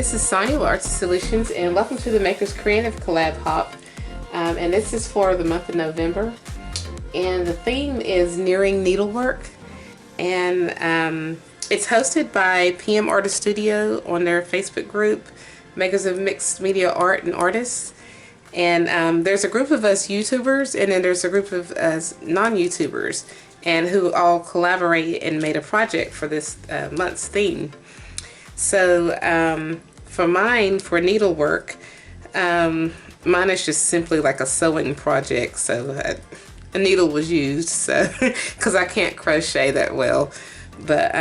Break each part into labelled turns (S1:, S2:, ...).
S1: This is Sonya with Artsy Solutions, and welcome to the Makers Creative Collab Hop. And this is for the month of November. And the theme is Nearing Needlework. And it's hosted by PM Artist Studio on their Facebook group, Makers of Mixed Media Art and Artists. And there's a group of us YouTubers, and then there's a group of us non-YouTubers, and who all collaborate and made a project for this month's theme. So for mine, for needlework, mine is just simply like a sewing project. So a needle was used, so because I can't crochet that well. But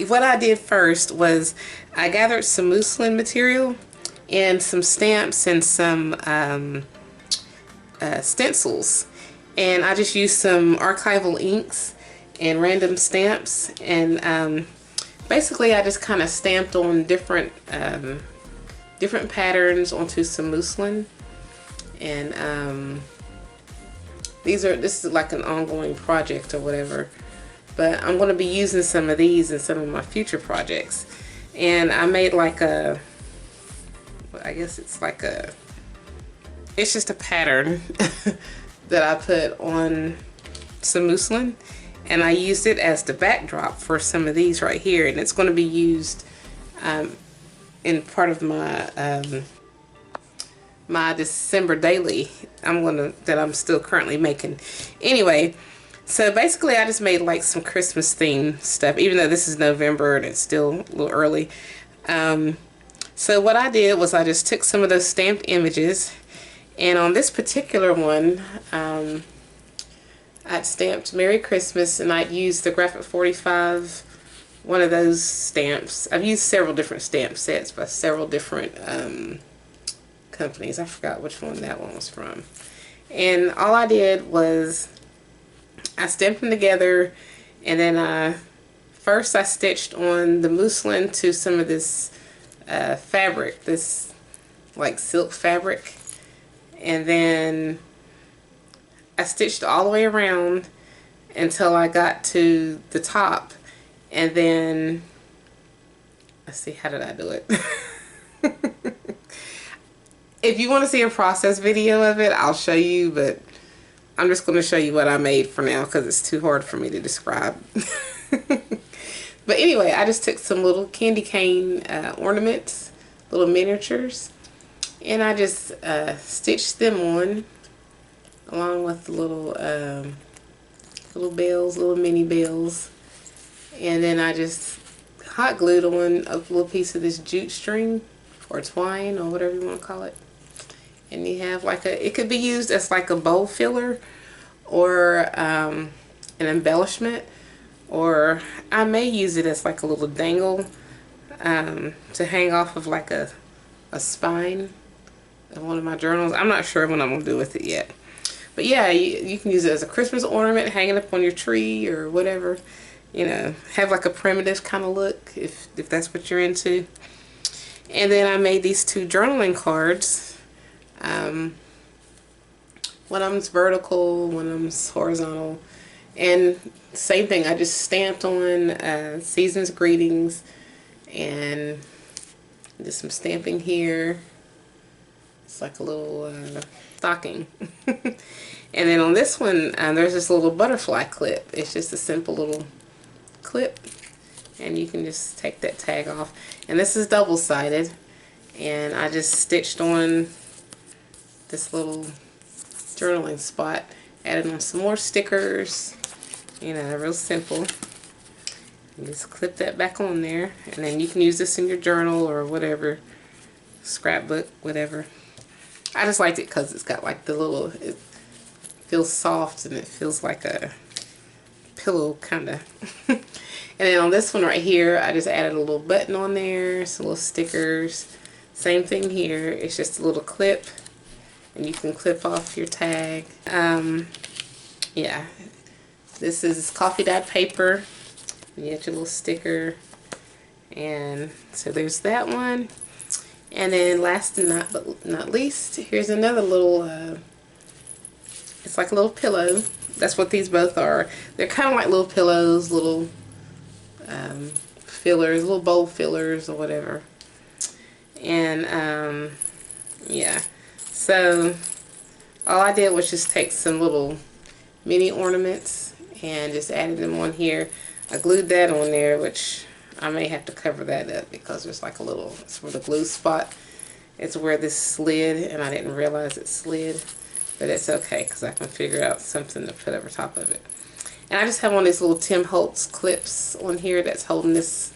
S1: what I did first was I gathered some muslin material and some stamps and some stencils, and I just used some archival inks and random stamps, and basically I just kind of stamped on different patterns onto some muslin. And this is like an ongoing project or whatever, but I'm going to be using some of these in some of my future projects. And I made like a, I guess it's like a, it's just a pattern that I put on some muslin, and I used it as the backdrop for some of these right here, and it's going to be used in part of my my December daily that I'm still currently making. Anyway, so basically I just made like some Christmas themed stuff, even though this is November and it's still a little early. So what I did was I just took some of those stamped images, and on this particular one, I'd stamped Merry Christmas, and I'd used the Graphic 45, one of those stamps. I've used several different stamp sets by several different companies. I forgot which one that one was from. And all I did was I stamped them together, and then first I stitched on the muslin to some of this fabric, this like silk fabric, and then I stitched all the way around until I got to the top, and then let's see, how did I do it? If you want to see a process video of it, I'll show you, but I'm just going to show you what I made for now because it's too hard for me to describe. But anyway, I just took some little candy cane ornaments, little miniatures, and I just stitched them on along with the little bells, little mini bells, and then I just hot glued on a little piece of this jute string or twine or whatever you want to call it. And you have like it could be used as like a bowl filler or an embellishment, or I may use it as like a little dangle to hang off of like a spine of one of my journals. I'm not sure what I'm going to do with it yet. But yeah, you can use it as a Christmas ornament, hanging up on your tree or whatever. You know, have like a primitive kind of look if that's what you're into. And then I made these two journaling cards. One of them's vertical, one of them's horizontal. And same thing, I just stamped on Season's Greetings, and did some stamping here. It's like a little stocking. And then on this one, there's this little butterfly clip. It's just a simple little clip, and you can just take that tag off. And this is double-sided, and I just stitched on this little journaling spot, added on some more stickers, you know, real simple. And just clip that back on there, and then you can use this in your journal or whatever, scrapbook, whatever. I just liked it because it's got like the little, it feels soft and it feels like a pillow kind of. And then on this one right here, I just added a little button on there, some little stickers. Same thing here, it's just a little clip, and you can clip off your tag. Yeah, this is coffee dyed paper. You get your little sticker, and so there's that one. And then last and not least, here's another little, it's like a little pillow. That's what these both are. They're kind of like little pillows, little fillers, little bowl fillers or whatever. And yeah, so all I did was just take some little mini ornaments and just added them on here. I glued that on there, which I may have to cover that up because there's like a little, it's where the glue spot. It's where this slid, and I didn't realize it slid, but it's okay because I can figure out something to put over top of it. And I just have one of these little Tim Holtz clips on here that's holding these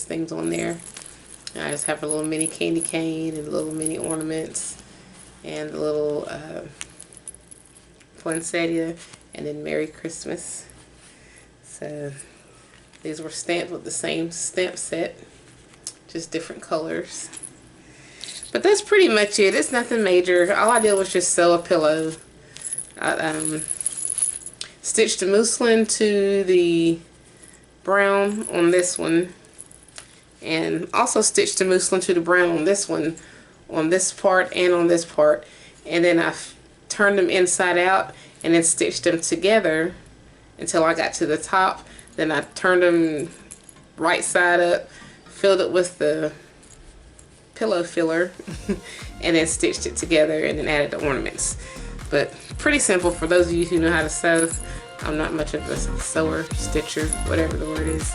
S1: things on there. And I just have a little mini candy cane and little mini ornaments and the little poinsettia, and then Merry Christmas. So these were stamped with the same stamp set, just different colors. But that's pretty much it. It's nothing major. All I did was just sew a pillow. I stitched the muslin to the brown on this one, and also stitched the muslin to the brown on this one, on this part and on this part, and then I turned them inside out and then stitched them together until I got to the top. Then I turned them right side up, filled it with the pillow filler, and then stitched it together and then added the ornaments. But pretty simple for those of you who know how to sew. I'm not much of a sewer, stitcher, whatever the word is.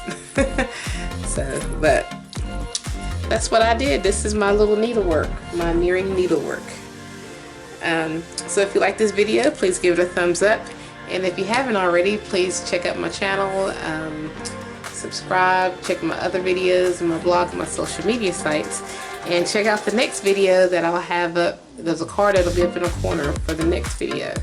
S1: So, but that's what I did. This is my little needlework, my nearing needlework. So if you like this video, please give it a thumbs up. And if you haven't already, please check out my channel, subscribe, check my other videos and my blog and my social media sites. And check out the next video that I'll have up. There's a card that'll be up in the corner for the next video.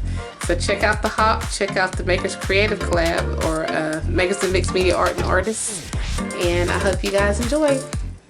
S1: So check out the hop, check out the Makers Creative Collab, or Makers and Mixed Media Art and Artists. And I hope you guys enjoy.